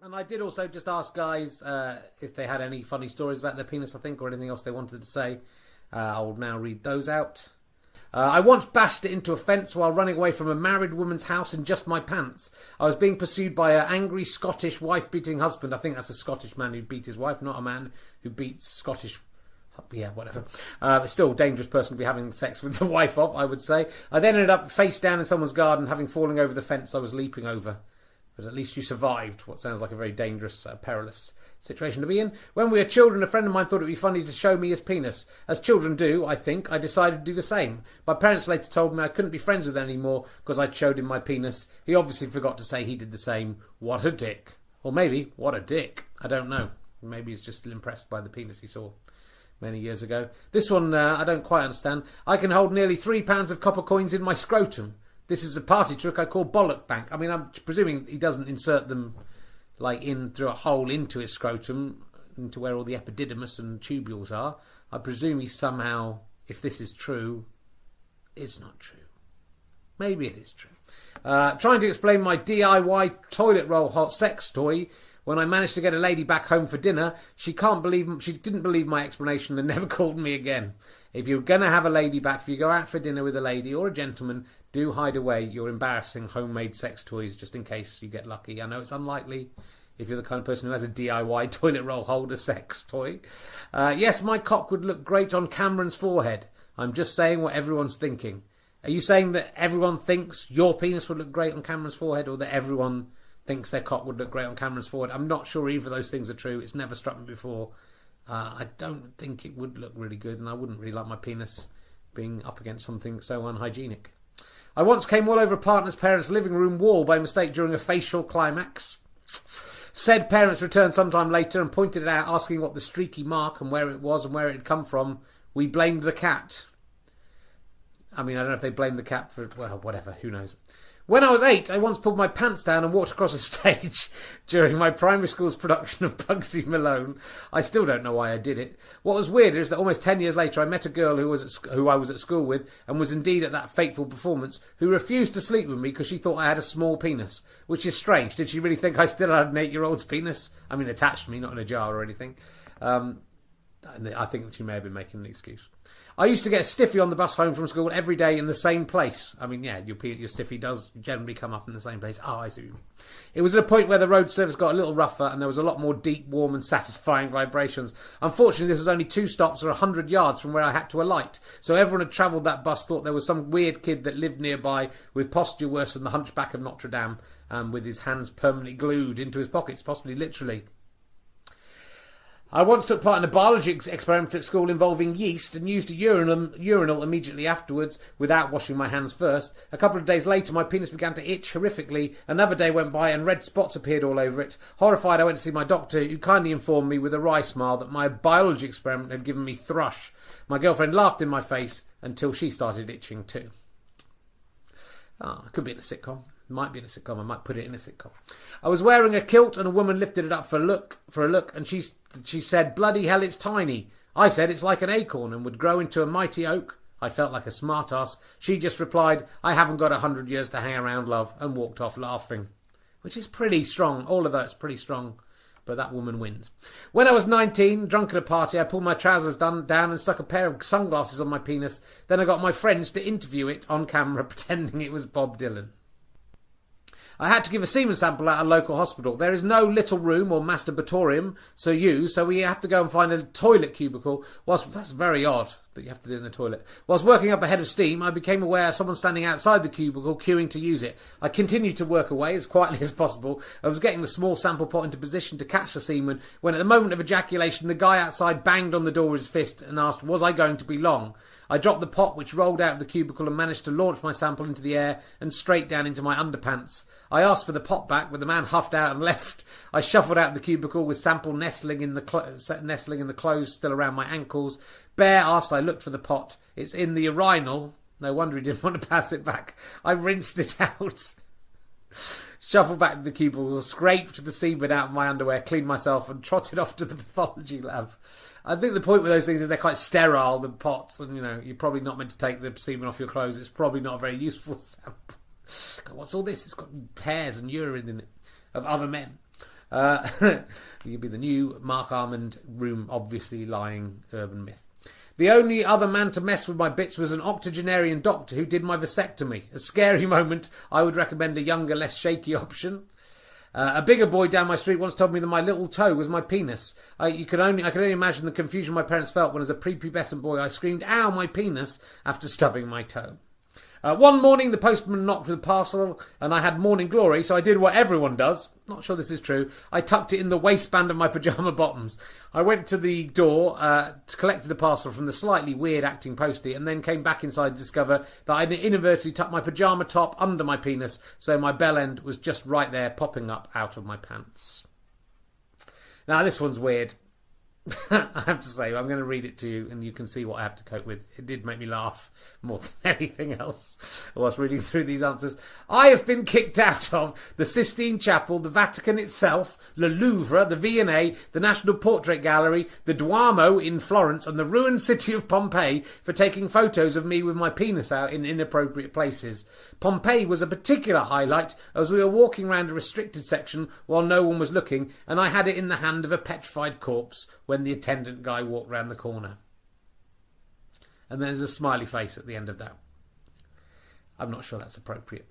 And I did also just ask guys if they had any funny stories about their penis, I think, or anything else they wanted to say. I will now read those out. I once bashed it into a fence while running away from a married woman's house in just my pants. I was being pursued by an angry Scottish wife-beating husband. I think that's a Scottish man who beat his wife, not a man who beats Scottish... Yeah, whatever. Still a dangerous person to be having sex with the wife of, I would say. I then ended up face down in someone's garden, having fallen over the fence I was leaping over. But at least you survived what sounds like a very dangerous, perilous situation to be in. When we were children, a friend of mine thought it would be funny to show me his penis. As children do, I think, I decided to do the same. My parents later told me I couldn't be friends with him anymore because I'd showed him my penis. He obviously forgot to say he did the same. What a dick. Or maybe, what a dick. I don't know. Maybe he's just still impressed by the penis he saw many years ago. This one, I don't quite understand. I can hold nearly 3 pounds of copper coins in my scrotum. This is a party trick I call bollock bank. I mean, I'm presuming he doesn't insert them like in through a hole into his scrotum, into where all the epididymis and tubules are. I presume he somehow, if this is true, it's not true. Maybe it is true. Trying to explain my DIY toilet roll hot sex toy. When I managed to get a lady back home for dinner, she didn't believe my explanation and never called me again. If you're going to have a lady back, if you go out for dinner with a lady or a gentleman, do hide away your embarrassing homemade sex toys just in case you get lucky. I know it's unlikely if you're the kind of person who has a DIY toilet roll holder sex toy. Yes, my cock would look great on Cameron's forehead. I'm just saying what everyone's thinking. Are you saying that everyone thinks your penis would look great on Cameron's forehead, or that everyone thinks their cock would look great on Cameron's forehead? I'm not sure either of those things are true. It's never struck me before. I don't think it would look really good, and I wouldn't really like my penis being up against something so unhygienic. I once came all over a partner's parents' living room wall by mistake during a facial climax. Said parents returned sometime later and pointed it out, asking what the streaky mark and where it was and where it had come from. We blamed the cat. I mean, I don't know if they blamed the cat for... Well, whatever, who knows. When I was 8, I once pulled my pants down and walked across a stage during my primary school's production of Bugsy Malone. I still don't know why I did it. What was weirder is that almost 10 years later I met a girl who I was at school with, and was indeed at that fateful performance, who refused to sleep with me because she thought I had a small penis. Which is strange. Did she really think I still had an 8-year-old's penis? I mean, attached to me, not in a jar or anything. I think that she may have been making an excuse. I used to get a stiffy on the bus home from school every day in the same place. I mean, yeah, your stiffy does generally come up in the same place. Oh, I see what you mean. It was at a point where the road surface got a little rougher and there was a lot more deep, warm and satisfying vibrations. Unfortunately, this was only 2 stops or 100 yards from where I had to alight. So everyone had travelled that bus thought there was some weird kid that lived nearby with posture worse than the Hunchback of Notre Dame, with his hands permanently glued into his pockets, possibly literally. I once took part in a biology experiment at school involving yeast and used a urinal immediately afterwards without washing my hands first. A couple of days later, my penis began to itch horrifically. Another day went by and red spots appeared all over it. Horrified, I went to see my doctor, who kindly informed me with a wry smile that my biology experiment had given me thrush. My girlfriend laughed in my face until she started itching too. It could be in a sitcom. Might be in a sitcom. I might put it in a sitcom. I was wearing a kilt and a woman lifted it up for a look, and she said, "Bloody hell, it's tiny." I said, "It's like an acorn and would grow into a mighty oak." I felt like a smart-ass. She just replied, "I haven't got 100 years to hang around, love," and walked off laughing. Which is pretty strong. All of that's pretty strong. But that woman wins. When I was 19, drunk at a party, I pulled my trousers down and stuck a pair of sunglasses on my penis. Then I got my friends to interview it on camera, pretending it was Bob Dylan. I had to give a semen sample at a local hospital. There is no little room or masturbatorium, so we have to go and find a toilet cubicle. That's very odd that you have to do it in the toilet. Whilst working up a head of steam, I became aware of someone standing outside the cubicle queuing to use it. I continued to work away as quietly as possible. I was getting the small sample pot into position to catch the semen when at the moment of ejaculation the guy outside banged on the door with his fist and asked, was I going to be long? I dropped the pot, which rolled out of the cubicle, and managed to launch my sample into the air and straight down into my underpants. I asked for the pot back, but the man huffed out and left. I shuffled out of the cubicle with sample nestling in the clothes still around my ankles. Bear asked, I looked for the pot. It's in the urinal. No wonder he didn't want to pass it back. I rinsed it out. Shuffled back to the cubicle, scraped the semen out of my underwear, cleaned myself and trotted off to the pathology lab. I think the point with those things is they're quite sterile, the pots, and you're probably not meant to take the semen off your clothes. It's probably not a very useful sample. God, what's all this? It's got hairs and urine in it of other men. You'd be the new Mark Armand room, obviously lying urban myth. The only other man to mess with my bits was an octogenarian doctor who did my vasectomy. A scary moment. I would recommend a younger, less shaky option. A bigger boy down my street once told me that my little toe was my penis. I could only imagine the confusion my parents felt when, as a prepubescent boy, I screamed, "Ow, my penis," after stubbing my toe. One morning, the postman knocked with a parcel, and I had morning glory, so I did what everyone does. Not sure this is true. I tucked it in the waistband of my pyjama bottoms. I went to the door, collected the parcel from the slightly weird-acting postie, and then came back inside to discover that I'd inadvertently tucked my pyjama top under my penis, so my bell end was just right there, popping up out of my pants. Now, this one's weird. I have to say, I'm going to read it to you and you can see what I have to cope with. It did make me laugh more than anything else whilst reading through these answers. I have been kicked out of the Sistine Chapel, the Vatican itself, Le Louvre, the V&A, the National Portrait Gallery, the Duomo in Florence, and the ruined city of Pompeii for taking photos of me with my penis out in inappropriate places. Pompeii was a particular highlight as we were walking around a restricted section while no one was looking, and I had it in the hand of a petrified corpse when the attendant guy walked round the corner. And then there's a smiley face at the end of that. I'm not sure that's appropriate.